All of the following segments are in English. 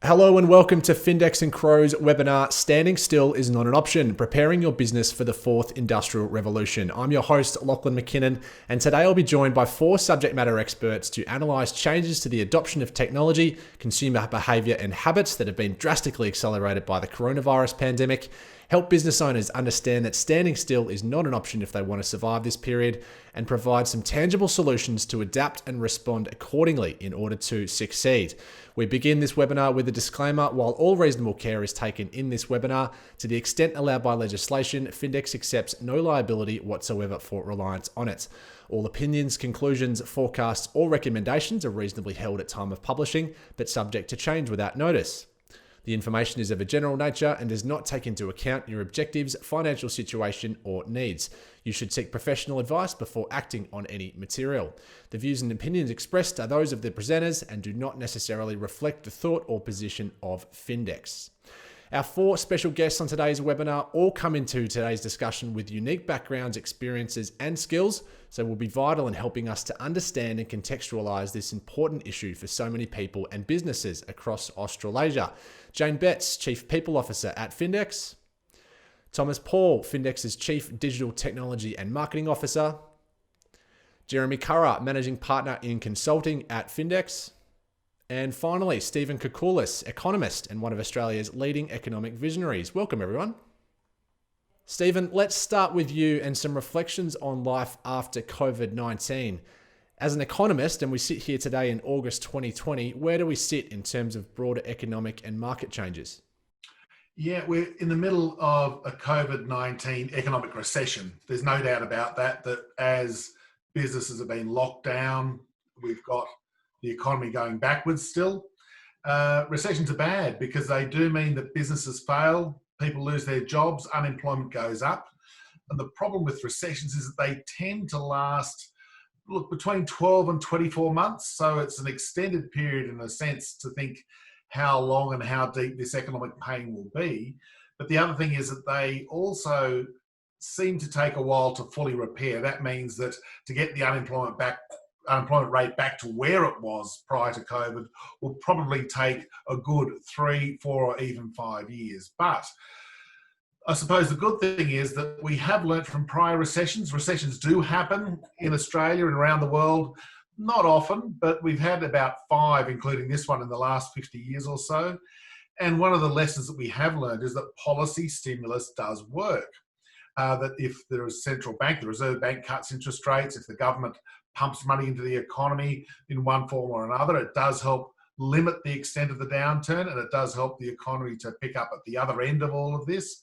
Hello and welcome to Findex and Curragh's webinar, Standing Still is Not an Option, Preparing Your Business for the Fourth Industrial Revolution. I'm your host, Lachlan McKinnon, and today I'll be joined by four subject matter experts to analyse changes to the adoption of technology, consumer behaviour and habits that have been drastically accelerated by the coronavirus pandemic, help business owners understand that standing still is not an option if they want to survive this period, and provide some tangible solutions to adapt and respond accordingly in order to succeed. We begin this webinar with a disclaimer. While all reasonable care is taken in this webinar, to the extent allowed by legislation, Findex accepts no liability whatsoever for reliance on it. All opinions, conclusions, forecasts, or recommendations are reasonably held at time of publishing, but subject to change without notice. The information is of a general nature and does not take into account your objectives, financial situation, or needs. You should seek professional advice before acting on any material. The views and opinions expressed are those of the presenters and do not necessarily reflect the thought or position of Findex. Our four special guests on today's webinar all come into today's discussion with unique backgrounds, experiences, and skills, so will be vital in helping us to understand and contextualise this important issue for so many people and businesses across Australasia. Jane Betts, Chief People Officer at Findex. Thomas Paule, Findex's Chief Digital Technology and Marketing Officer. Jeremy Curragh, Managing Partner in Consulting at Findex. And finally, Stephen Koukoulas, Economist and one of Australia's leading economic visionaries. Welcome, everyone. Stephen, let's start with you and some reflections on life after COVID-19. As an economist, and we sit here today in August 2020, where do we sit in terms of broader economic and market changes? Yeah, we're in the middle of a COVID-19 economic recession. There's no doubt about that as businesses have been locked down, we've got the economy going backwards still. Recessions are bad because they do mean that businesses fail, people lose their jobs, unemployment goes up. And the problem with recessions is that they tend to last, between 12 and 24 months. So it's an extended period in a sense to think how long and how deep this economic pain will be. But the other thing is that they also seem to take a while to fully repair. That means that to get the unemployment rate back to where it was prior to COVID will probably take a good 3, 4, or even 5 years. But I suppose the good thing is that we have learnt from prior recessions. Recessions do happen in Australia and around the world, not often, but we've had about 5, including this one, in the last 50 years or so. And one of the lessons that we have learned is that policy stimulus does work. That if there is a central bank, the Reserve Bank cuts interest rates, if the government pumps money into the economy in one form or another, it does help limit the extent of the downturn, and it does help the economy to pick up at the other end of all of this.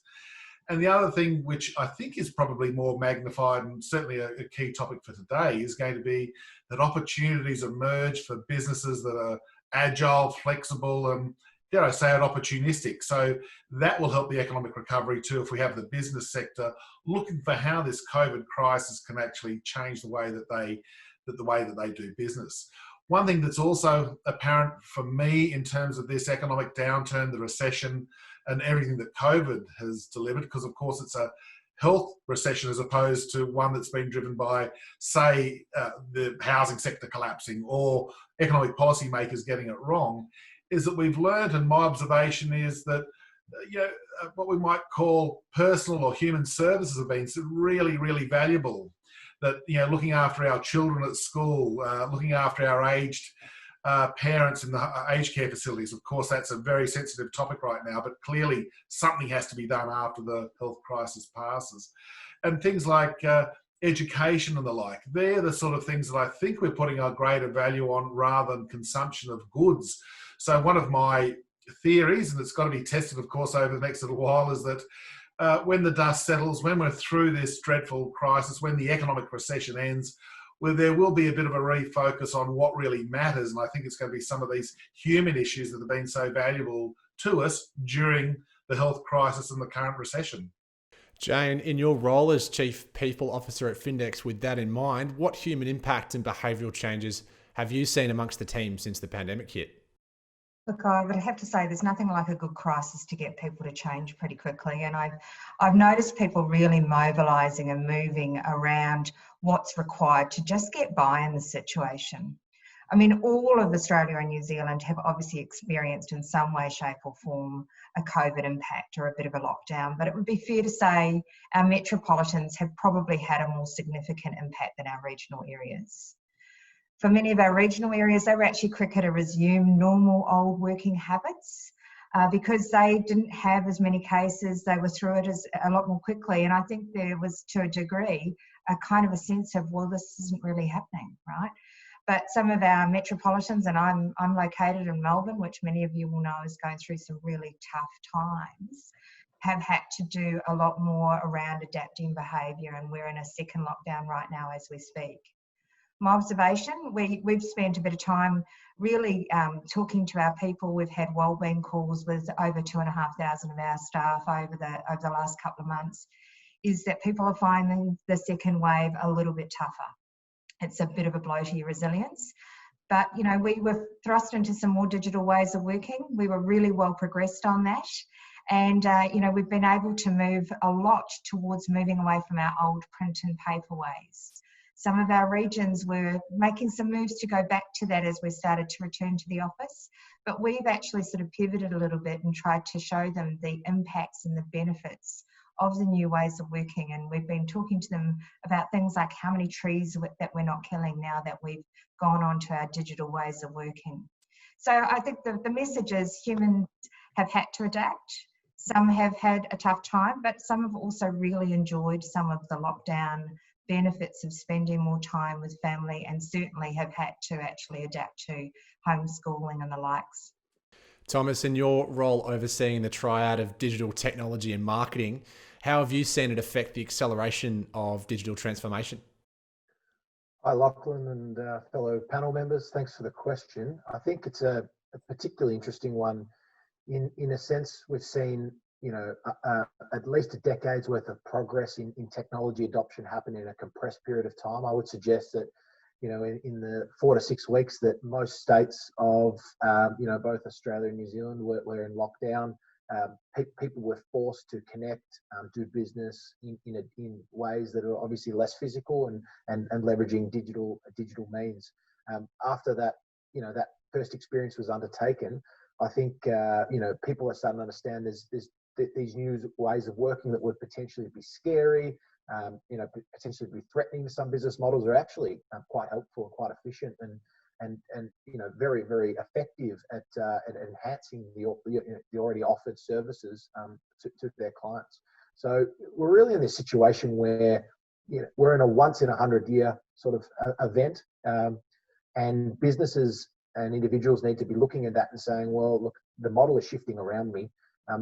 And the other thing, which I think is probably more magnified and certainly a key topic for today, is going to be that opportunities emerge for businesses that are agile, flexible, and dare I say it, opportunistic. So that will help the economic recovery too, if we have the business sector looking for how this COVID crisis can actually change the way that they do business. One thing that's also apparent for me in terms of this economic downturn, the recession, and everything that COVID has delivered, because of course it's a health recession as opposed to one that's been driven by, say, the housing sector collapsing or economic policymakers getting it wrong, is that we've learned, and my observation is that what we might call personal or human services have been really, really valuable. That, looking after our children at school, looking after our aged parents in the aged care facilities. Of course, that's a very sensitive topic right now, but clearly something has to be done after the health crisis passes. And things like education and the like, they're the sort of things that I think we're putting a greater value on rather than consumption of goods. So one of my theories, and it's got to be tested, of course, over the next little while, is that when the dust settles, when we're through this dreadful crisis, when the economic recession ends, well, there will be a bit of a refocus on what really matters. And I think it's going to be some of these human issues that have been so valuable to us during the health crisis and the current recession. Jane, in your role as Chief People Officer at Findex, with that in mind, what human impact and behavioural changes have you seen amongst the team since the pandemic hit? Look, I would have to say there's nothing like a good crisis to get people to change pretty quickly. And I've noticed people really mobilising and moving around what's required to just get by in the situation. I mean, all of Australia and New Zealand have obviously experienced in some way, shape or form a COVID impact or a bit of a lockdown, but it would be fair to say our metropolitans have probably had a more significant impact than our regional areas. For many of our regional areas, they were actually quicker to resume normal old working habits because they didn't have as many cases. They were through it a lot more quickly. And I think there was, to a degree, a kind of a sense of, well, this isn't really happening, right? But some of our metropolitans, and I'm located in Melbourne, which many of you will know is going through some really tough times, have had to do a lot more around adapting behaviour, and we're in a second lockdown right now as we speak. My observation, we've spent a bit of time really talking to our people. We've had wellbeing calls with over 2,500 of our staff over the last couple of months, is that people are finding the second wave a little bit tougher. It's a bit of a blow to your resilience. But, you know, we were thrust into some more digital ways of working. We were really well progressed on that. And, you know, we've been able to move a lot towards moving away from our old print and paper ways. Some of our regions were making some moves to go back to that as we started to return to the office. But we've actually sort of pivoted a little bit and tried to show them the impacts and the benefits of the new ways of working, and we've been talking to them about things like how many trees that we're not killing now that we've gone on to our digital ways of working. So I think the message is humans have had to adapt. Some have had a tough time, but some have also really enjoyed some of the lockdown benefits of spending more time with family, and certainly have had to actually adapt to homeschooling and the likes. Thomas, in your role overseeing the triad of digital technology and marketing, how have you seen it affect the acceleration of digital transformation? Hi, Lachlan and fellow panel members. Thanks for the question. I think it's a particularly interesting one. In a sense, we've seen, you know, at least a decade's worth of progress in technology adoption happen in a compressed period of time. I would suggest that, you know, in the 4 to 6 weeks that most states of, you know, both Australia and New Zealand were in lockdown, people were forced to connect, do business in ways that are obviously less physical and leveraging digital means. After that, you know, that first experience was undertaken, I think, you know, people are starting to understand there's these new ways of working that would potentially be scary, you know, potentially be threatening to some business models, are actually quite helpful and quite efficient and you know, very, very effective at enhancing the already offered services to their clients. So we're really in this situation where, you know, we're in a once in 100 year sort of event, and businesses and individuals need to be looking at that and saying, well, look, the model is shifting around me.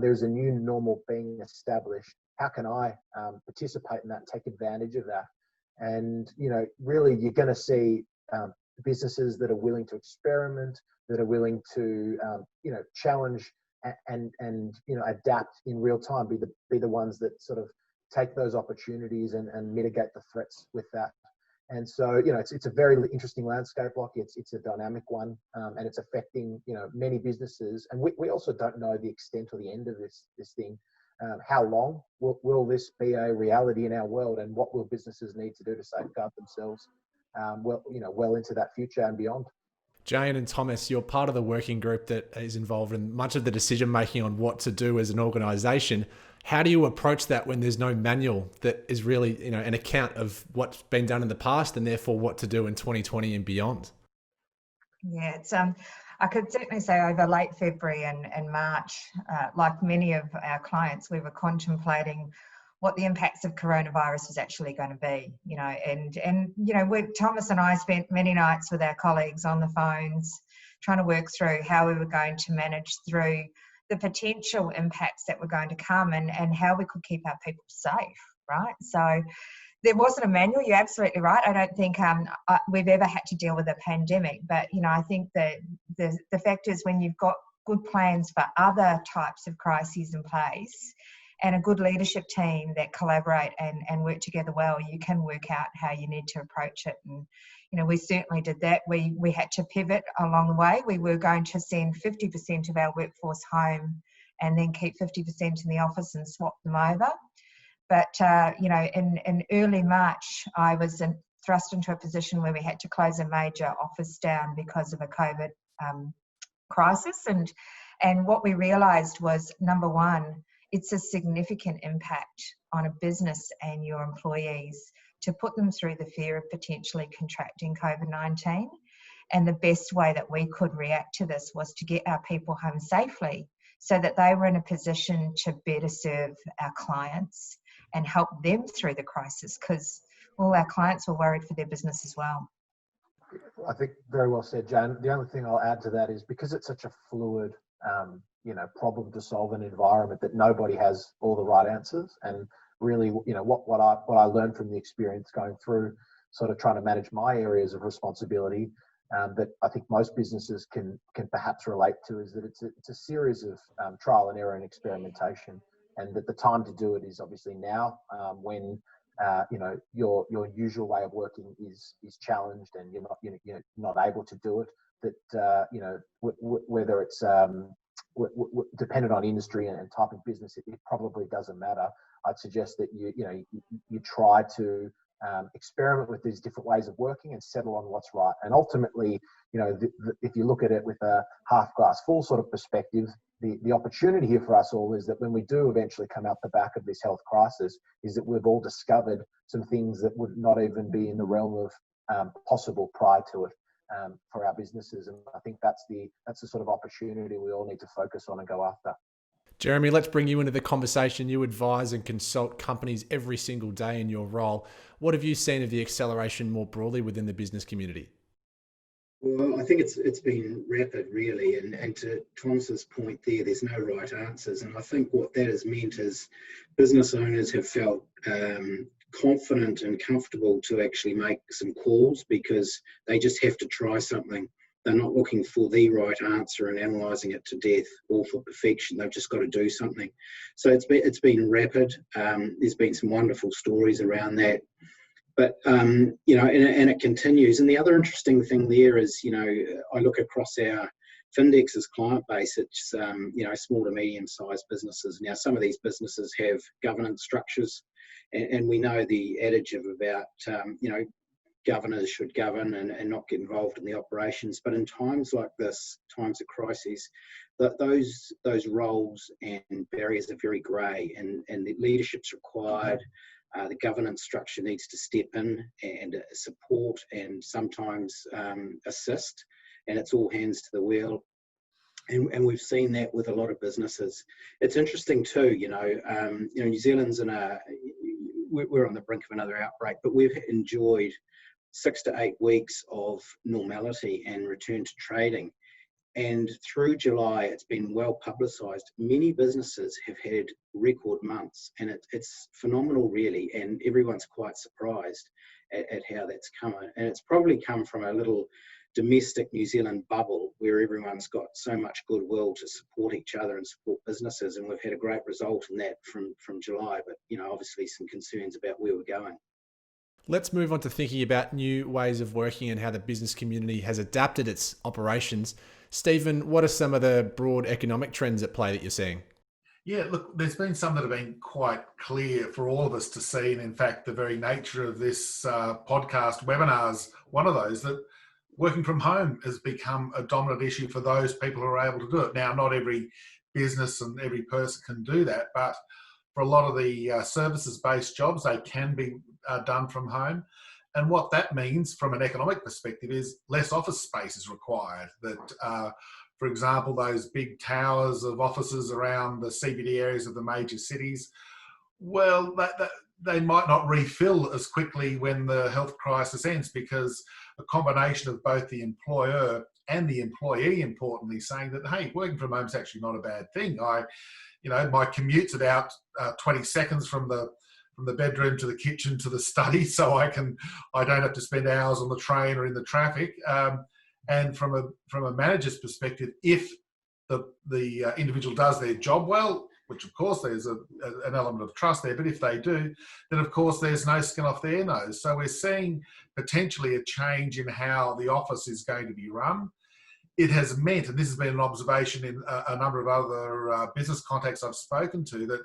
There's a new normal being established. How can I participate in that and take advantage of that? And, you know, really you're going to see businesses that are willing to experiment, that are willing to, you know, challenge and you know, adapt in real time, be the ones that sort of take those opportunities and mitigate the threats with that. And so, you know, it's a very interesting landscape. Like it's a dynamic one, and it's affecting, you know, many businesses. And we also don't know the extent or the end of this thing. How long will this be a reality in our world, and what will businesses need to do to safeguard themselves, well into that future and beyond? Jane and Thomas, you're part of the working group that is involved in much of the decision making on what to do as an organisation. How do you approach that when there's no manual that is really, you know, an account of what's been done in the past and therefore what to do in 2020 and beyond? Yeah, it's I could certainly say over late February and March, like many of our clients, we were contemplating what the impacts of coronavirus was actually going to be, you know, and you know, Thomas and I spent many nights with our colleagues on the phones trying to work through how we were going to manage through the potential impacts that were going to come and how we could keep our people safe, right? So there wasn't a manual. You're absolutely right. I don't think we've ever had to deal with a pandemic, but, you know, I think that the fact is when you've got good plans for other types of crises in place and a good leadership team that collaborate and work together well, you can work out how you need to approach it. And, you know, we certainly did that. We had to pivot along the way. We were going to send 50% of our workforce home and then keep 50% in the office and swap them over. But, you know, in early March, I was thrust into a position where we had to close a major office down because of a COVID crisis. And what we realised was, number one, it's a significant impact on a business and your employees to put them through the fear of potentially contracting COVID-19. And the best way that we could react to this was to get our people home safely so that they were in a position to better serve our clients and help them through the crisis, because all our clients were worried for their business as well. I think very well said, Jane. The only thing I'll add to that is, because it's such a fluid, problem to solve an environment, that nobody has all the right answers. And really, what I learned from the experience going through sort of trying to manage my areas of responsibility, that I think most businesses can perhaps relate to, is that it's a series of trial and error and experimentation, and that the time to do it is obviously now, when your usual way of working is challenged and you're not able to do it. That whether it's dependent on industry and type of business, it probably doesn't matter. I'd suggest that you try to experiment with these different ways of working and settle on what's right. And ultimately, if you look at it with a half glass full sort of perspective, the opportunity here for us all is that when we do eventually come out the back of this health crisis, is that we've all discovered some things that would not even be in the realm of possible prior to it, for our businesses. And I think that's the sort of opportunity we all need to focus on and go after. Jeremy, let's bring you into the conversation. You advise and consult companies every single day in your role. What have you seen of the acceleration more broadly within the business community? Well, I think it's been rapid, really, and to Thomas's point there's no right answers. And I think what that has meant is business owners have felt confident and comfortable to actually make some calls, because they just have to try something. They're not looking for the right answer and analysing it to death or for perfection. They've just got to do something. So it's been rapid. There's been some wonderful stories around that. But, and it continues. And the other interesting thing there is, I look across our Findex's client base. It's, small to medium-sized businesses. Now, some of these businesses have governance structures, and we know the adage of about, governors should govern and not get involved in the operations. But in times like this, times of crises, those roles and barriers are very grey, and the leadership's required. The governance structure needs to step in and support and sometimes assist, and it's all hands to the wheel. And we've seen that with a lot of businesses. It's interesting too, New Zealand's we're on the brink of another outbreak, but we've enjoyed 6 to 8 weeks of normality and return to trading. And through July, it's been well publicised. Many businesses have had record months, and it's phenomenal, really. And everyone's quite surprised at how that's come. And it's probably come from a little domestic New Zealand bubble where everyone's got so much goodwill to support each other and support businesses. And we've had a great result in that from July. But, obviously some concerns about where we're going. Let's move on to thinking about new ways of working and how the business community has adapted its operations. Stephen, what are some of the broad economic trends at play that you're seeing? Yeah, look, there's been some that have been quite clear for all of us to see. And in fact, the very nature of this podcast webinar is one of those, that working from home has become a dominant issue for those people who are able to do it. Now, not every business and every person can do that, but for a lot of the services-based jobs, they can be done from home. And what that means from an economic perspective is less office space is required. That, for example, those big towers of offices around the CBD areas of the major cities, well, they might not refill as quickly when the health crisis ends, because a combination of both the employer and the employee, importantly, saying that, hey, working from home is actually not a bad thing. My commute's about 20 seconds from the bedroom to the kitchen to the study, so I don't have to spend hours on the train or in the traffic. And from a manager's perspective, if the individual does their job well, which of course there's an element of trust there, but if they do, then of course there's no skin off their nose. So we're seeing potentially a change in how the office is going to be run. It has meant, and this has been an observation in a number of other business contexts I've spoken to, that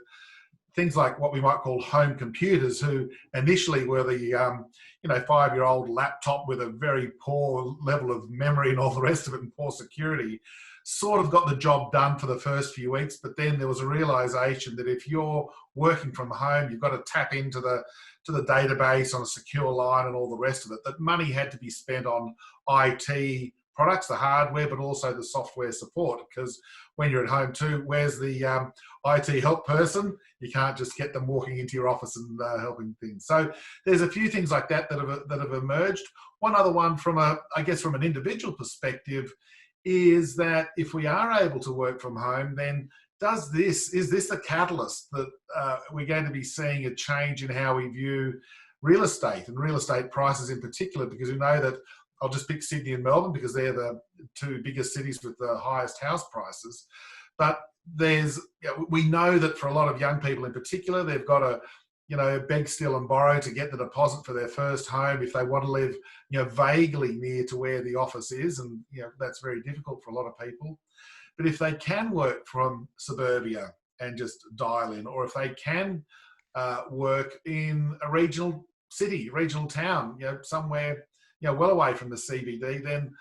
things like what we might call home computers, who initially were the 5-year-old laptop with a very poor level of memory and all the rest of it and poor security, sort of got the job done for the first few weeks. But then there was a realization that if you're working from home, you've got to tap into the database on a secure line and all the rest of it, that money had to be spent on IT products, the hardware, but also the software support, because when you're at home too, where's the IT help person? You can't just get them walking into your office and helping things. So there's a few things like that have emerged. One other one from an individual perspective is that if we are able to work from home, then is this the catalyst that we're going to be seeing a change in how we view real estate and real estate prices in particular? Because we know that, I'll just pick Sydney and Melbourne because they're the two biggest cities with the highest house prices. But we know that for a lot of young people in particular, they've got to, beg, steal and borrow to get the deposit for their first home if they want to live, vaguely near to where the office is. And, that's very difficult for a lot of people. But if they can work from suburbia and just dial in, or if they can work in a regional city, regional town, somewhere, well away from the CBD, then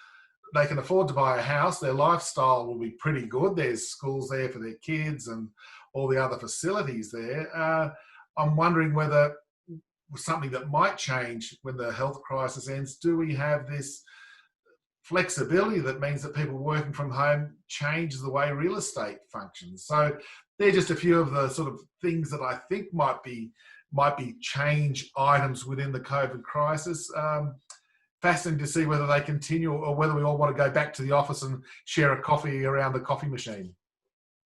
they can afford to buy a house. Their lifestyle will be pretty good. There's schools there for their kids and all the other facilities there. I'm wondering whether something that might change when the health crisis ends, do we have this flexibility that means that people working from home changes the way real estate functions? So they're just a few of the sort of things that I think might be change items within the COVID crisis. Fascinating to see whether they continue or whether we all want to go back to the office and share a coffee around the coffee machine.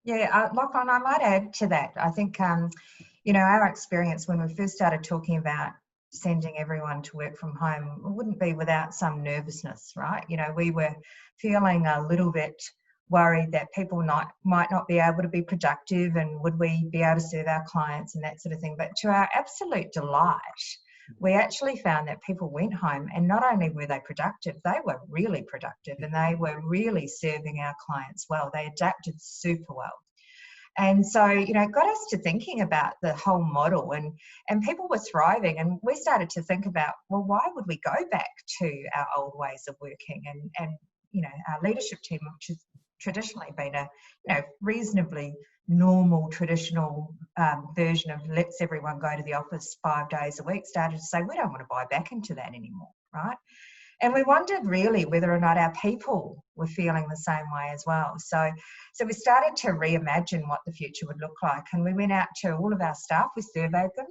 Yeah, Lachlan, I might add to that. I think, our experience when we first started talking about sending everyone to work from home wouldn't be without some nervousness, right? We were feeling a little bit worried that people might not be able to be productive, and would we be able to serve our clients and that sort of thing. But to our absolute delight, we actually found that people went home and not only were they productive, they were really productive and they were really serving our clients well. They adapted super well. And so, it got us to thinking about the whole model, and people were thriving, and we started to think about, well, why would we go back to our old ways of working? And our leadership team, which has traditionally been a reasonably normal traditional version of let's everyone go to the office 5 days a week, started to say we don't want to buy back into that anymore, right? And we wondered really whether or not our people were feeling the same way as well. So we started to reimagine what the future would look like, and we went out to all of our staff, we surveyed them,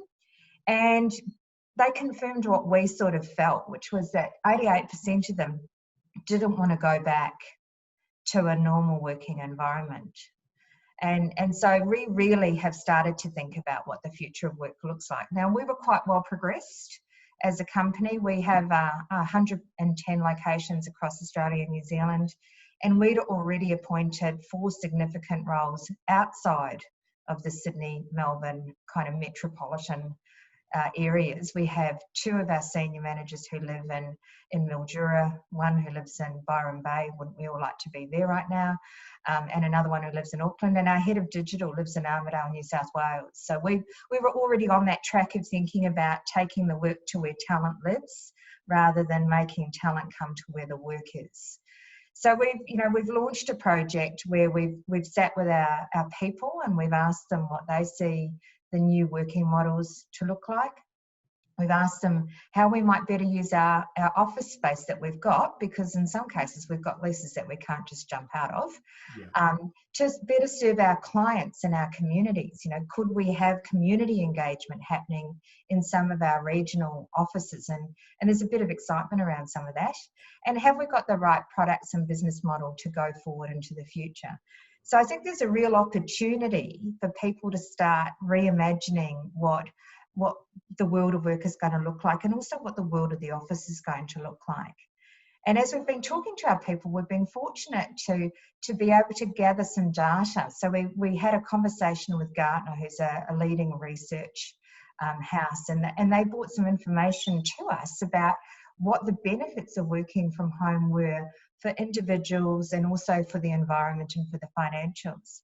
and they confirmed what we sort of felt, which was that 88% of them didn't want to go back to a normal working environment. And so we really have started to think about what the future of work looks like. Now, we were quite well progressed as a company. We have 110 locations across Australia and New Zealand, and we'd already appointed 4 significant roles outside of the Sydney, Melbourne kind of metropolitan areas. We have 2 of our senior managers who live in Mildura, one who lives in Byron Bay, wouldn't we all like to be there right now, and another one who lives in Auckland, and our head of digital lives in Armidale, New South Wales. So we were already on that track of thinking about taking the work to where talent lives rather than making talent come to where the work is. So we've launched a project where we've sat with our people and we've asked them what they see the new working models to look like. We've asked them how we might better use our office space that we've got, because in some cases we've got leases that we can't just jump out of, to better serve our clients and our communities. Could we have community engagement happening in some of our regional offices? And there's a bit of excitement around some of that. And have we got the right products and business model to go forward into the future? So I think there's a real opportunity for people to start reimagining what the world of work is going to look like, and also what the world of the office is going to look like. And as we've been talking to our people, we've been fortunate to be able to gather some data. So we had a conversation with Gartner, who's a leading research house, and they brought some information to us about what the benefits of working from home were for individuals and also for the environment and for the financials.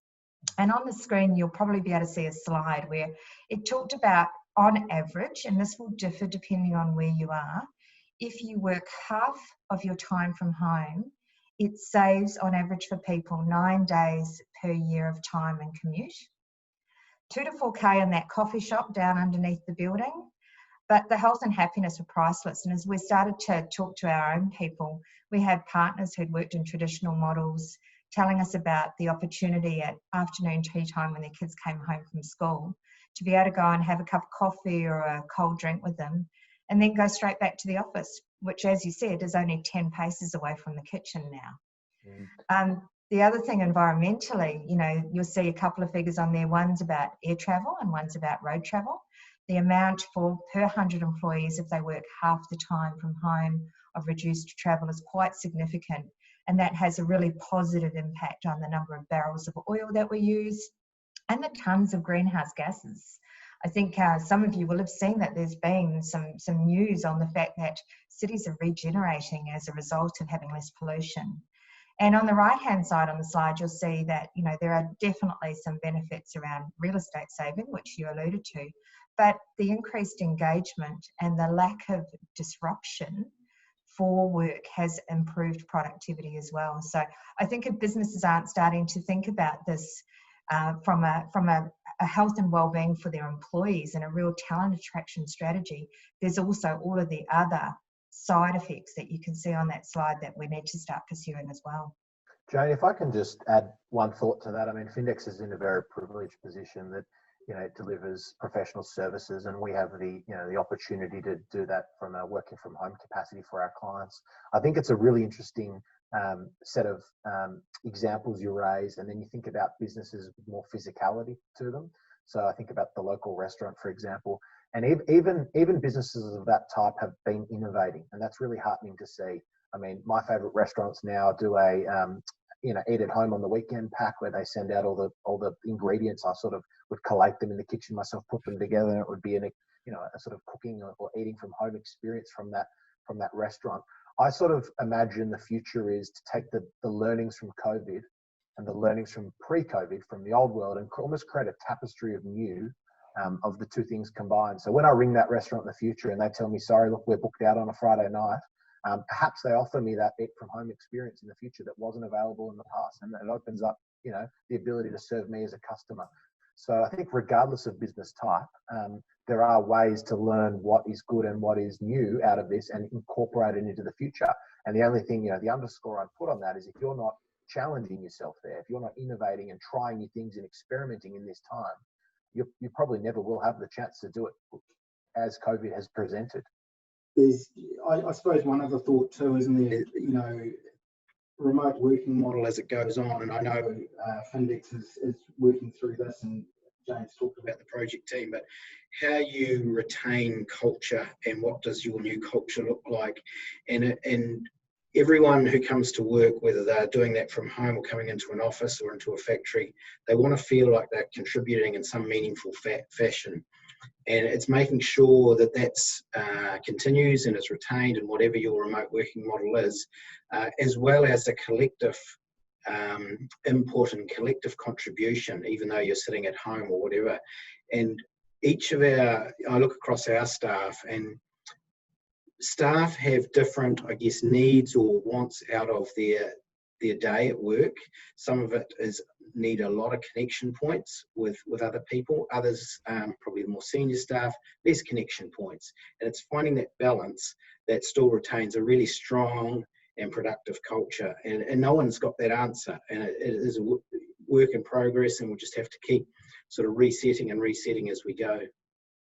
And on the screen, you'll probably be able to see a slide where it talked about, on average, and this will differ depending on where you are, if you work half of your time from home, it saves on average for people 9 days per year of time and commute. 2 to 4K in that coffee shop down underneath the building. But the health and happiness were priceless. And as we started to talk to our own people, we had partners who'd worked in traditional models telling us about the opportunity at afternoon tea time when their kids came home from school to be able to go and have a cup of coffee or a cold drink with them and then go straight back to the office, which, as you said, is only 10 paces away from the kitchen now. The other thing environmentally, you know, you'll see a couple of figures on there. One's about air travel and one's about road travel. The amount for per 100 employees, if they work half the time from home, of reduced travel is quite significant. And that has a really positive impact on the number of barrels of oil that we use and the tons of greenhouse gases. I think some of you will have seen that there's been some news on the fact that cities are regenerating as a result of having less pollution. And on the right-hand side on the slide, you'll see that, you know, there are definitely some benefits around real estate saving, which you alluded to, but the increased engagement and the lack of disruption for work has improved productivity as well. So I think if businesses aren't starting to think about this from a health and well-being for their employees and a real talent attraction strategy, there's also all of the other side effects that you can see on that slide that we need to start pursuing as well. Jane, if I can just add one thought to that. I mean, Findex is in a very privileged position that, you know, it delivers professional services, and we have the, you know, the opportunity to do that from a working from home capacity for our clients. I think it's a really interesting set of examples you raised, and then you think about businesses with more physicality to them. So I think about the local restaurant, for example, and even businesses of that type have been innovating, and that's really heartening to see. I mean, my favourite restaurants now do a you know, eat at home on the weekend pack where they send out all the ingredients. I sort of would collate them in the kitchen myself, put them together, and it would be a sort of cooking or eating from home experience from that restaurant. I sort of imagine the future is to take the learnings from COVID and the learnings from pre-COVID, from the old world, and almost create a tapestry of new, of the two things combined. So when I ring that restaurant in the future and they tell me, sorry, look, we're booked out on a Friday night, perhaps they offer me that eat from home experience in the future that wasn't available in the past, and it opens up, you know, the ability to serve me as a customer. So I think regardless of business type, there are ways to learn what is good and what is new out of this and incorporate it into the future. And the only thing, you know, the underscore I'd put on that is if you're not challenging yourself there, if you're not innovating and trying new things and experimenting in this time, you probably never will have the chance to do it as COVID has presented. There's, I suppose, one other thought too, isn't there? You know, remote working model as it goes on, and I know Findex is working through this, and James talked about the project team, but how you retain culture and what does your new culture look like, and everyone who comes to work, whether they're doing that from home or coming into an office or into a factory, they want to feel like they're contributing in some meaningful fashion. And it's making sure that that's continues and is retained in whatever your remote working model is, as well as a collective input and collective contribution, even though you're sitting at home or whatever. And I look across our staff, and staff have different, I guess, needs or wants out of their day at work. Some of it is need a lot of connection points with other people. Others, probably the more senior staff, less connection points. And it's finding that balance that still retains a really strong and productive culture. And no one's got that answer. And it is a work in progress, and we'll just have to keep sort of resetting as we go.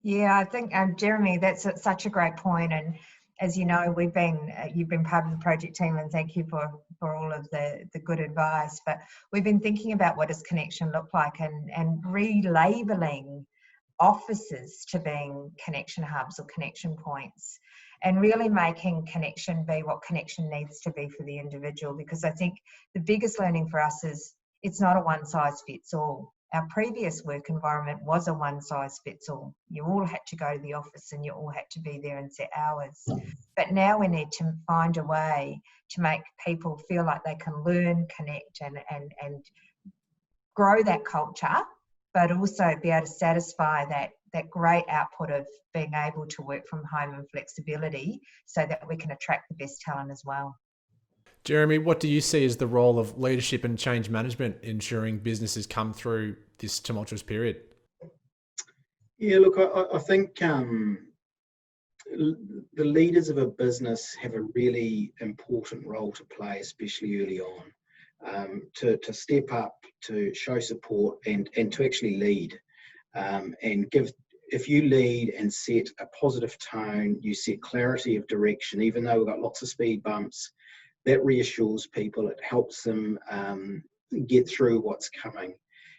Yeah, I think, Jeremy, that's such a great point. And as you know, you've been part of the project team, and thank you for all of the good advice. But we've been thinking about what does connection look like, and relabeling offices to being connection hubs or connection points, and really making connection be what connection needs to be for the individual. Because I think the biggest learning for us is it's not a one size fits all. Our previous work environment was a one size fits all. You all had to go to the office and you all had to be there in set hours. But now we need to find a way to make people feel like they can learn, connect, and grow that culture, but also be able to satisfy that great output of being able to work from home and flexibility so that we can attract the best talent as well. Jeremy, what do you see as the role of leadership and change management ensuring businesses come through this tumultuous period? Yeah, look, I think the leaders of a business have a really important role to play, especially early on, to step up, to show support and to actually lead, and give. If you lead and set a positive tone, you set clarity of direction, even though we've got lots of speed bumps, that reassures people, it helps them get through what's coming.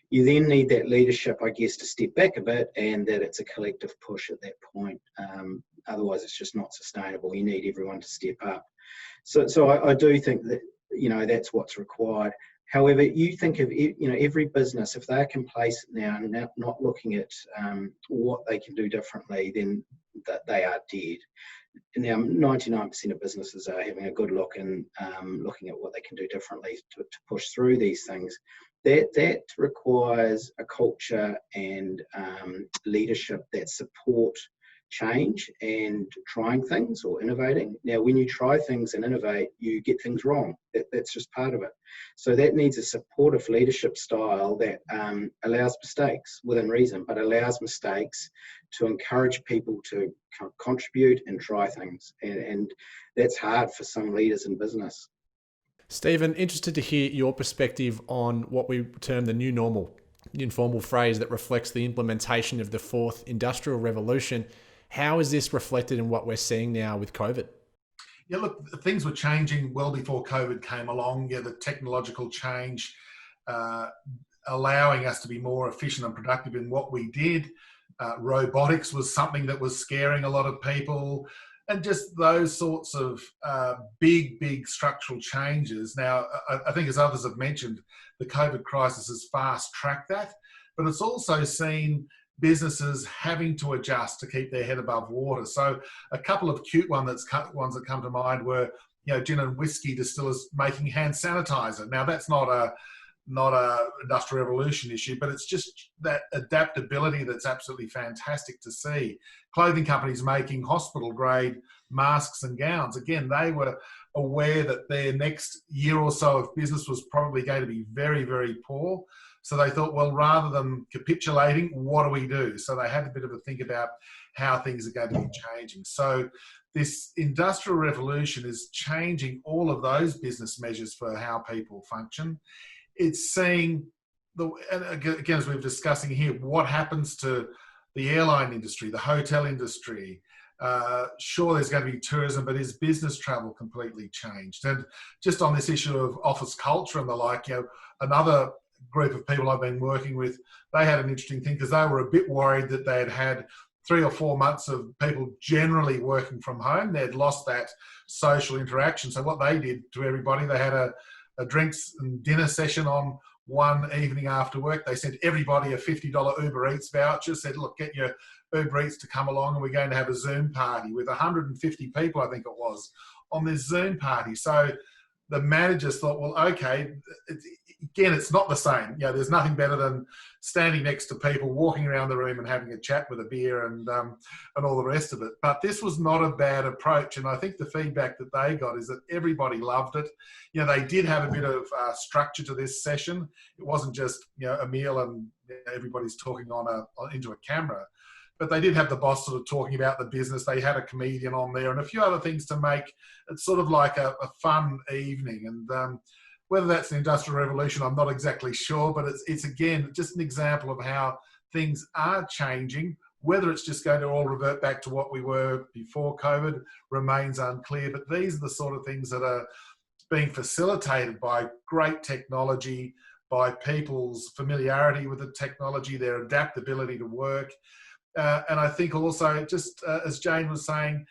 You then need that leadership, I guess, to step back a bit, and that it's a collective push at that point. Otherwise, it's just not sustainable. You need everyone to step up. So I do think that, that's what's required. However, you think of, every business, if they're complacent now and not looking at what they can do differently, then that they are dead. Now, 99% of businesses are having a good look and looking at what they can do differently to push through these things. That requires a culture and leadership that support change and trying things or innovating. Now, when you try things and innovate, you get things wrong. That's just part of it. So that needs a supportive leadership style that allows mistakes within reason, but allows mistakes to encourage people to contribute and try things. And that's hard for some leaders in business. Stephen, interested to hear your perspective on what we term the new normal, the informal phrase that reflects the implementation of the fourth industrial revolution. How is this reflected in what we're seeing now with COVID? Yeah, look, things were changing well before COVID came along. Yeah, the technological change allowing us to be more efficient and productive in what we did. Robotics was something that was scaring a lot of people, and just those sorts of big structural changes. Now, I think as others have mentioned, the COVID crisis has fast-tracked that, but it's also seen businesses having to adjust to keep their head above water. So a couple of cute ones that come to mind were, gin and whiskey distillers making hand sanitizer. Now, that's not a industrial revolution issue, but it's just that adaptability that's absolutely fantastic to see. Clothing companies making hospital grade masks and gowns. Again, they were aware that their next year or so of business was probably going to be very, very poor. So they thought, well, rather than capitulating, what do we do? So they had a bit of a think about how things are going to be changing. So this industrial revolution is changing all of those business measures for how people function. It's seeing, and again, as we're discussing here, what happens to the airline industry, the hotel industry. Sure, there's going to be tourism, but is business travel completely changed? And just on this issue of office culture and the like, another group of people I've been working with, they had an interesting thing because they were a bit worried that they had 3 or 4 months of people generally working from home. They'd lost that social interaction. So what they did to everybody, they had a drinks and dinner session on one evening after work. They sent everybody a $50 Uber Eats voucher, said, look, get your Uber Eats to come along and we're going to have a Zoom party with 150 people, I think it was, on this Zoom party. So the managers thought, well, okay, it's not the same. There's nothing better than standing next to people, walking around the room and having a chat with a beer and all the rest of it. But this was not a bad approach. And I think the feedback that they got is that everybody loved it. They did have a bit of structure to this session. It wasn't just, a meal and everybody's talking into a camera. But they did have the boss sort of talking about the business. They had a comedian on there and a few other things to make it sort of like a fun evening. And whether that's the Industrial Revolution, I'm not exactly sure, but it's again, just an example of how things are changing. Whether it's just going to all revert back to what we were before COVID remains unclear, but these are the sort of things that are being facilitated by great technology, by people's familiarity with the technology, their adaptability to work. And I think also, just as Jane was saying,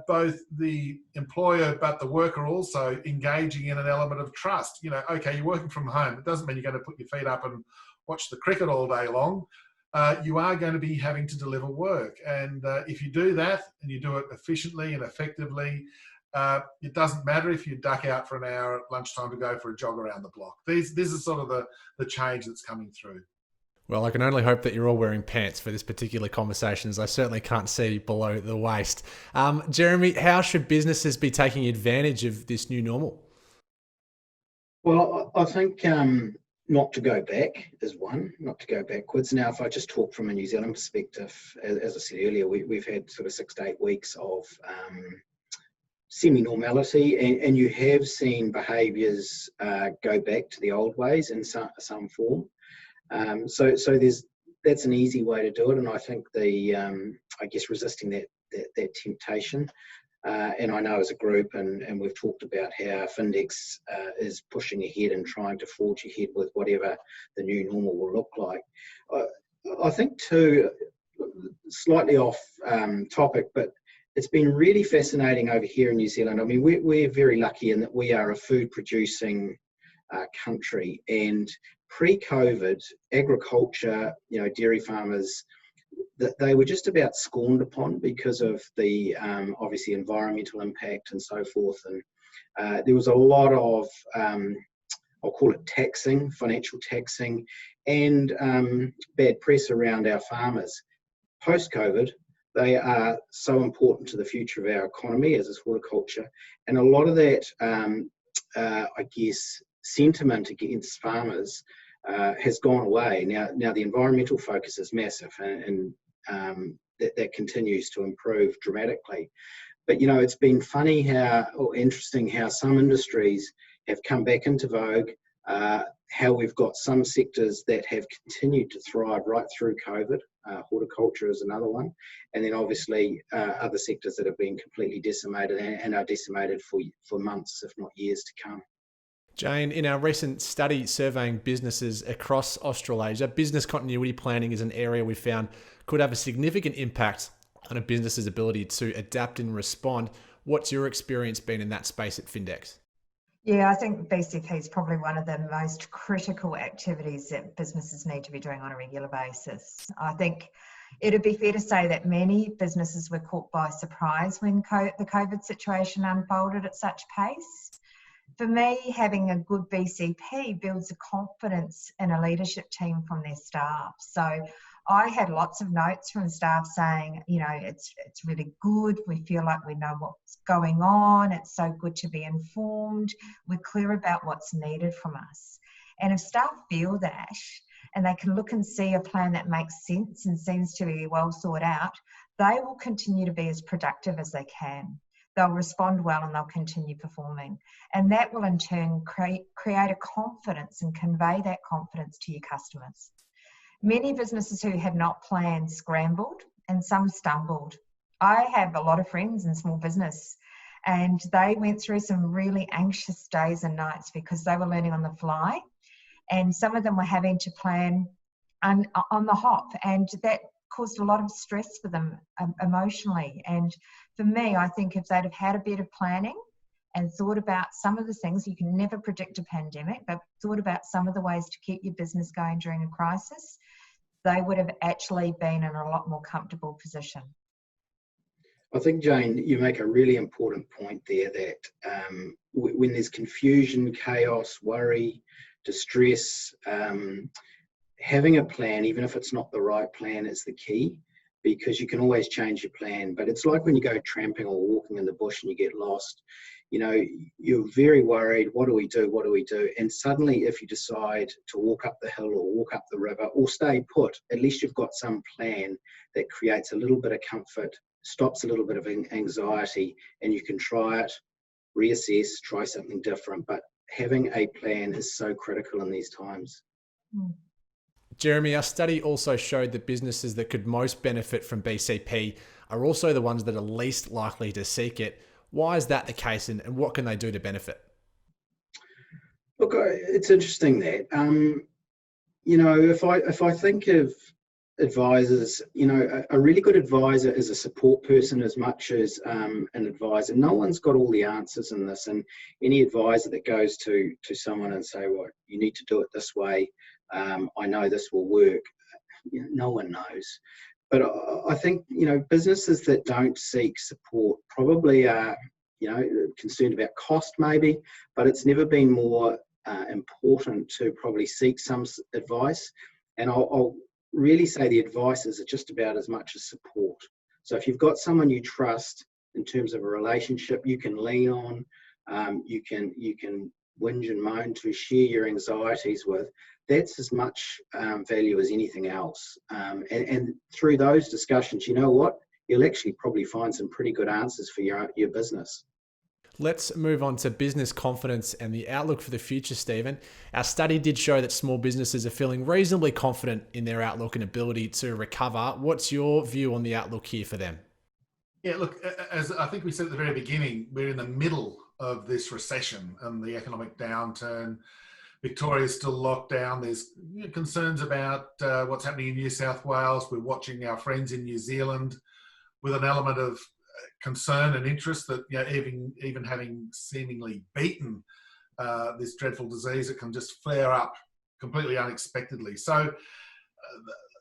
both the employer but the worker also engaging in an element of trust. Okay, you're working from home. It doesn't mean you're going to put your feet up and watch the cricket all day long. You are going to be having to deliver work. And if you do that and you do it efficiently and effectively, it doesn't matter if you duck out for an hour at lunchtime to go for a jog around the block. This is sort of the change that's coming through. Well, I can only hope that you're all wearing pants for this particular conversation, as I certainly can't see below the waist. Jeremy, how should businesses be taking advantage of this new normal? Well, I think not to go back is one, not to go backwards. Now, if I just talk from a New Zealand perspective, as I said earlier, we've had sort of 6 to 8 weeks of semi-normality, and you have seen behaviours go back to the old ways in some form. So that's an easy way to do it, and I think I guess resisting that temptation. And I know as a group, and we've talked about how Findex is pushing ahead and trying to forge ahead with whatever the new normal will look like. I think too, slightly off topic, but it's been really fascinating over here in New Zealand. I mean, we're very lucky in that we are a food producing country, and pre-COVID, agriculture, dairy farmers, that they were just about scorned upon because of the obviously environmental impact and so forth. And there was a lot of, I'll call it taxing, financial taxing, and bad press around our farmers. Post-COVID, they are so important to the future of our economy as is horticulture. And a lot of that, I guess, sentiment against farmers has gone away. Now the environmental focus is massive, and that continues to improve dramatically. But it's been funny interesting how some industries have come back into vogue. How we've got some sectors that have continued to thrive right through COVID. Horticulture is another one, and then obviously other sectors that have been completely decimated and are decimated for months, if not years to come. Jane, in our recent study surveying businesses across Australasia, business continuity planning is an area we found could have a significant impact on a business's ability to adapt and respond. What's your experience been in that space at Findex? Yeah, I think BCP is probably one of the most critical activities that businesses need to be doing on a regular basis. I think it'd be fair to say that many businesses were caught by surprise when the COVID situation unfolded at such pace. For me, having a good BCP builds a confidence in a leadership team from their staff. So I had lots of notes from staff saying, it's really good. We feel like we know what's going on. It's so good to be informed. We're clear about what's needed from us. And if staff feel that, and they can look and see a plan that makes sense and seems to be well thought out, they will continue to be as productive as they can. They'll respond well and they'll continue performing. And that will in turn create a confidence and convey that confidence to your customers. Many businesses who had not planned scrambled and some stumbled. I have a lot of friends in small business, and they went through some really anxious days and nights because they were learning on the fly, and some of them were having to plan on the hop, and that caused a lot of stress for them emotionally. And for me, I think if they'd have had a bit of planning and thought about some of the things, you can never predict a pandemic, but thought about some of the ways to keep your business going during a crisis, they would have actually been in a lot more comfortable position. I think, Jane, you make a really important point there that when there's confusion, chaos, worry, distress, having a plan, even if it's not the right plan, is the key, because you can always change your plan. But it's like when you go tramping or walking in the bush and you get lost, you're very worried, what do we do? And suddenly if you decide to walk up the hill or walk up the river or stay put, at least you've got some plan that creates a little bit of comfort, stops a little bit of anxiety, and you can try it, reassess, try something different. But having a plan is so critical in these times. Jeremy, our study also showed that businesses that could most benefit from BCP are also the ones that are least likely to seek it. Why is that the case, and what can they do to benefit? Look, it's interesting that, if I think of advisors, a really good advisor is a support person as much as an advisor. No one's got all the answers in this, and any advisor that goes to someone and say, well, you need to do it this way, I know this will work, no one knows. But I think, businesses that don't seek support probably are concerned about cost maybe, but it's never been more important to probably seek some advice. And I'll really say the advice is just about as much as support. So if you've got someone you trust in terms of a relationship you can lean on, you can whinge and moan to, share your anxieties with, that's as much value as anything else. And through those discussions, you know what? You'll actually probably find some pretty good answers for your business. Let's move on to business confidence and the outlook for the future, Stephen. Our study did show that small businesses are feeling reasonably confident in their outlook and ability to recover. What's your view on the outlook here for them? Yeah, look, as I think we said at the very beginning, we're in the middle of this recession and the economic downturn. Victoria's still locked down. There's concerns about what's happening in New South Wales. We're watching our friends in New Zealand with an element of concern and interest that, even having seemingly beaten this dreadful disease, it can just flare up completely unexpectedly. So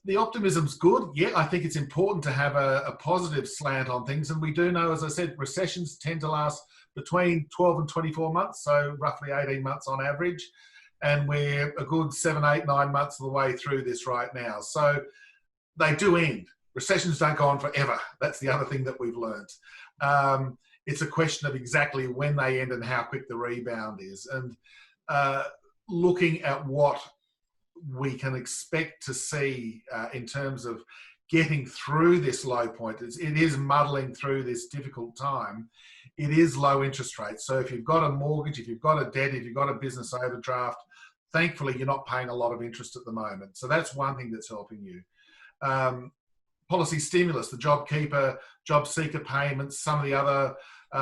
the optimism's good. Yeah, I think it's important to have a positive slant on things. And we do know, as I said, recessions tend to last between 12 and 24 months, so roughly 18 months on average. And we're a good 7, 8, 9 months of the way through this right now. So they do end. Recessions don't go on forever. That's the other thing that we've learned. It's a question of exactly when they end and how quick the rebound is. And looking at what we can expect to see in terms of getting through this low point, it is muddling through this difficult time. It is low interest rates. So if you've got a mortgage, if you've got a debt, if you've got a business overdraft, thankfully you're not paying a lot of interest at the moment. So that's one thing that's helping you. Policy stimulus, the JobKeeper, job seeker payments, some of the other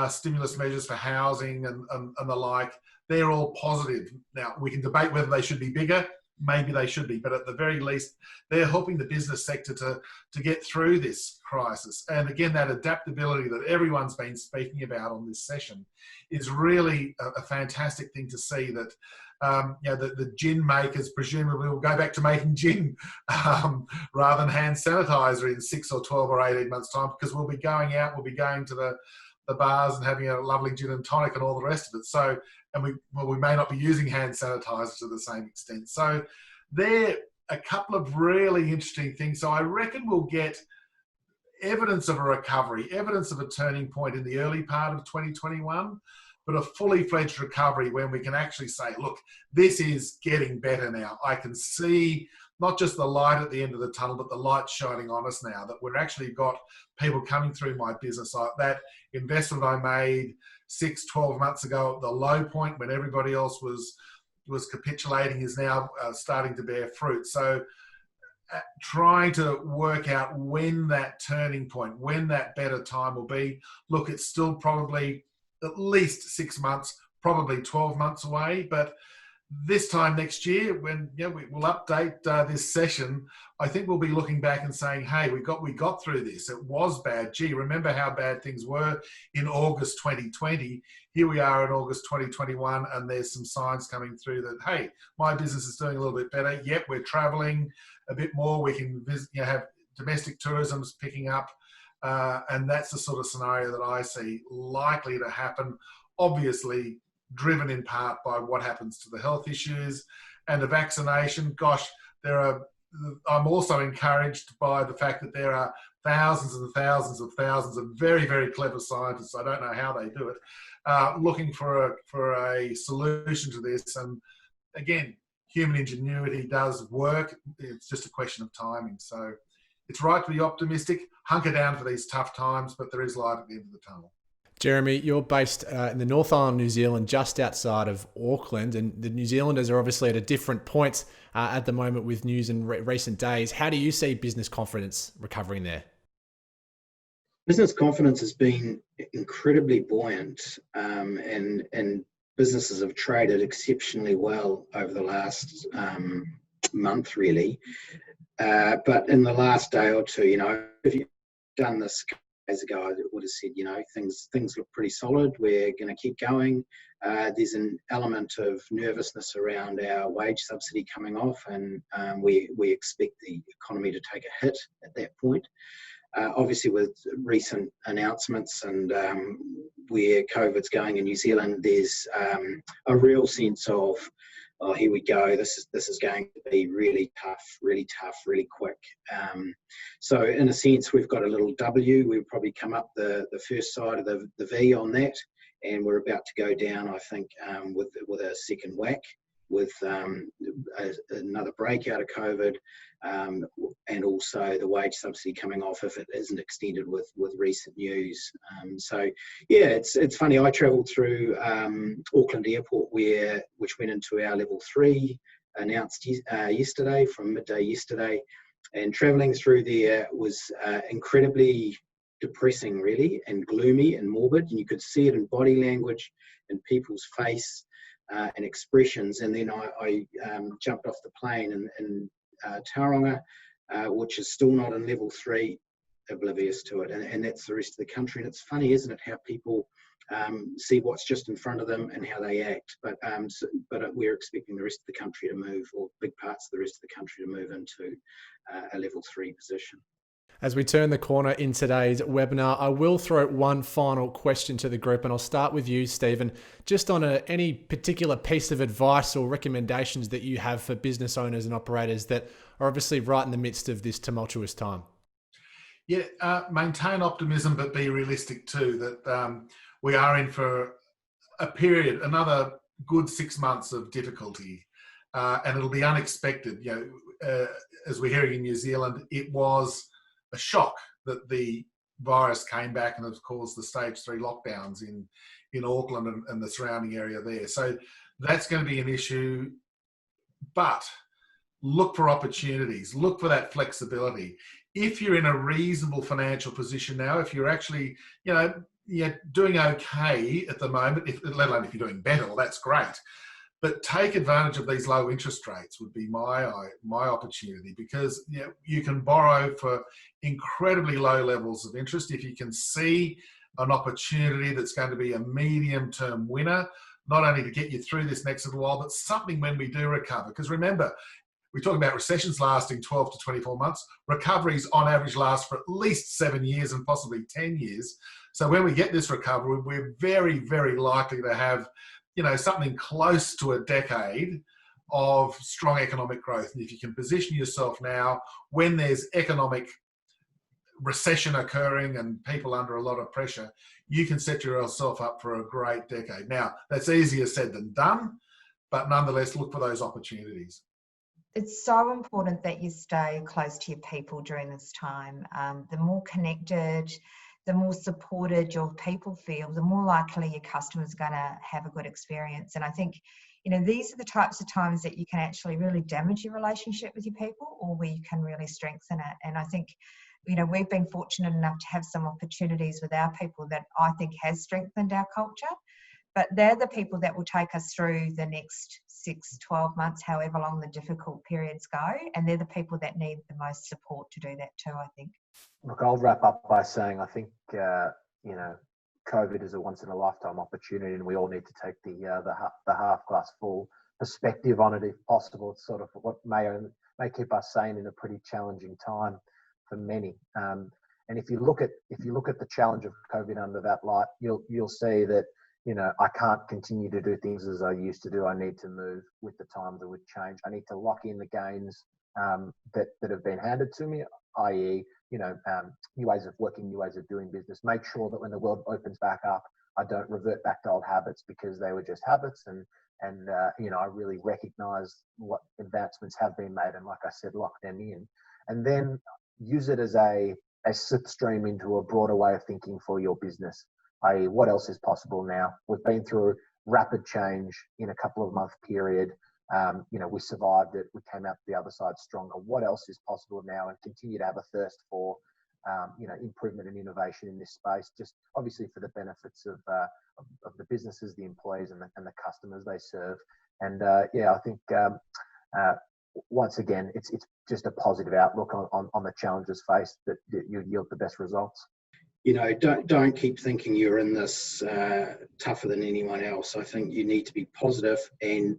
stimulus measures for housing and the like, they're all positive. Now, we can debate whether they should be bigger. Maybe they should be, but at the very least, they're helping the business sector to get through this crisis. And again, that adaptability that everyone's been speaking about on this session is really a fantastic thing to see, that the gin makers presumably will go back to making gin rather than hand sanitizer in 6 or 12 or 18 months' time, because we'll be going out, we'll be going to the bars and having a lovely gin and tonic and all the rest of it. So, and we may not be using hand sanitizer to the same extent. So they're a couple of really interesting things. So I reckon we'll get evidence of a recovery, evidence of a turning point in the early part of 2021, but a fully fledged recovery when we can actually say, look, this is getting better now. I can see not just the light at the end of the tunnel, but the light shining on us now, that we've actually got people coming through my business. That investment I made 6, 12 months ago at the low point when everybody else was capitulating is now starting to bear fruit. So trying to work out when that turning point, when that better time will be. Look, it's still probably at least 6 months, probably 12 months away, but this time next year, when we'll update this session, I think we'll be looking back and saying, hey, we got through this. It was bad. Gee, remember how bad things were in August 2020. Here we are in August 2021, and there's some signs coming through that, hey, my business is doing a little bit better. Yep, we're traveling a bit more. We can visit, have domestic tourism's picking up. And that's the sort of scenario that I see likely to happen. Obviously, driven in part by what happens to the health issues and the vaccination. Gosh, I'm also encouraged by the fact that there are thousands and thousands of very, very clever scientists, I don't know how they do it, looking for a solution to this. And again, human ingenuity does work. It's just a question of timing. So it's right to be optimistic, hunker down for these tough times, but there is light at the end of the tunnel. Jeremy, you're based in the North Island, New Zealand, just outside of Auckland, and the New Zealanders are obviously at a different point at the moment with news in recent days. How do you see business confidence recovering there? Business confidence has been incredibly buoyant, and businesses have traded exceptionally well over the last month, really. But in the last day or two, if you've done this days ago, I would have said, things look pretty solid. We're going to keep going. There's an element of nervousness around our wage subsidy coming off, and we expect the economy to take a hit at that point. Obviously, with recent announcements and where COVID's going in New Zealand, there's a real sense of, oh, here we go. This is going to be really tough, really quick. So in a sense, we've got a little W. We've probably come up the first side of the V on that, and we're about to go down, I think, with a second whack, with another break out of COVID, and also the wage subsidy coming off if it isn't extended with recent news. So yeah, it's funny. I travelled through Auckland Airport, which went into our level 3, announced yesterday, from midday yesterday, and travelling through there was incredibly depressing, really, and gloomy and morbid, and you could see it in body language, in people's face, and expressions. And then I jumped off the plane in Tauranga, which is still not in level 3, oblivious to it, and that's the rest of the country. And it's funny, isn't it, how people see what's just in front of them and how they act. But we're expecting the rest of the country to move, or big parts of the rest of the country to move into a level 3 position. As we turn the corner in today's webinar, I will throw one final question to the group, and I'll start with you, Stephen, just on any particular piece of advice or recommendations that you have for business owners and operators that are obviously right in the midst of this tumultuous time. Yeah, maintain optimism, but be realistic too, that we are in for a period, another good 6 months of difficulty, and it'll be unexpected. As we're hearing in New Zealand, it was a shock that the virus came back and has caused the stage 3 lockdowns in Auckland and the surrounding area there. So that's going to be an issue, but look for opportunities, look for that flexibility. If you're in a reasonable financial position now, if you're actually, you're doing okay at the moment, let alone if you're doing better, well, that's great. But take advantage of these low interest rates would be my opportunity, because you can borrow for incredibly low levels of interest. If you can see an opportunity that's going to be a medium-term winner, not only to get you through this next little while, but something when we do recover. Because remember, we talk about recessions lasting 12 to 24 months. Recoveries on average last for at least 7 years and possibly 10 years. So when we get this recovery, we're very, very likely to have something close to a decade of strong economic growth. And if you can position yourself now, when there's economic recession occurring and people under a lot of pressure, you can set yourself up for a great decade. Now, that's easier said than done, but nonetheless, look for those opportunities. It's so important that you stay close to your people during this time. The more connected, the more supported your people feel, the more likely your customers are going to have a good experience. And I think, these are the types of times that you can actually really damage your relationship with your people, or where you can really strengthen it. And I think, we've been fortunate enough to have some opportunities with our people that I think has strengthened our culture. But they're the people that will take us through the next 6, 12 months, however long the difficult periods go. And they're the people that need the most support to do that too, I think. Look, I'll wrap up by saying I think, COVID is a once-in-a-lifetime opportunity, and we all need to take the half-glass full perspective on it if possible. It's sort of what may keep us sane in a pretty challenging time for many. And if you look at the challenge of COVID under that light, you'll see that I can't continue to do things as I used to do. I need to move with the times, with change. I need to lock in the gains that have been handed to me, i.e., new ways of working, new ways of doing business. Make sure that when the world opens back up, I don't revert back to old habits because they were just habits. And I really recognise what advancements have been made, and like I said, lock them in, and then use it as a slipstream into a broader way of thinking for your business. I.e., what else is possible now? We've been through rapid change in a couple of month period. We survived it. We came out the other side stronger. What else is possible now? And continue to have a thirst for, improvement and innovation in this space, just obviously for the benefits of the businesses, the employees, and the customers they serve. And I think once again, it's just a positive outlook on the challenges faced that you yield the best results. Don't keep thinking you're in this tougher than anyone else. I think you need to be positive. And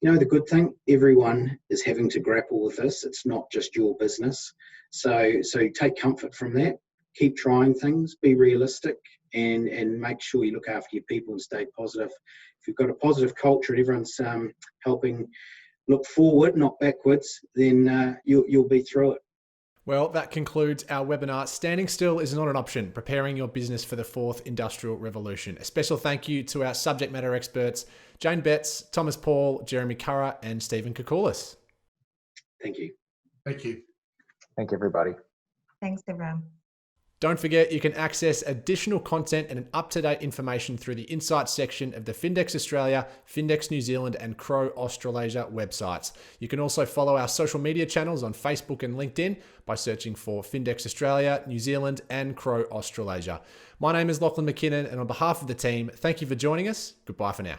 the good thing, everyone is having to grapple with this. It's not just your business. So take comfort from that. keep trying things, be realistic, and make sure you look after your people and stay positive. If you've got a positive culture and everyone's helping look forward, not backwards, then you'll be through it. Well, that concludes our webinar, Standing Still is Not an Option, Preparing Your Business for the Fourth Industrial Revolution. A special thank you to our subject matter experts, Jane Betts, Thomas Paule, Jeremy Curragh, and Stephen Koukoulas. Thank you. Thank you. Thank you, everybody. Thanks, everyone. Don't forget, you can access additional content and up-to-date information through the Insights section of the Findex Australia, Findex New Zealand, and Curragh Australasia websites. You can also follow our social media channels on Facebook and LinkedIn by searching for Findex Australia, New Zealand, and Curragh Australasia. My name is Lachlan McKinnon, and on behalf of the team, thank you for joining us. Goodbye for now.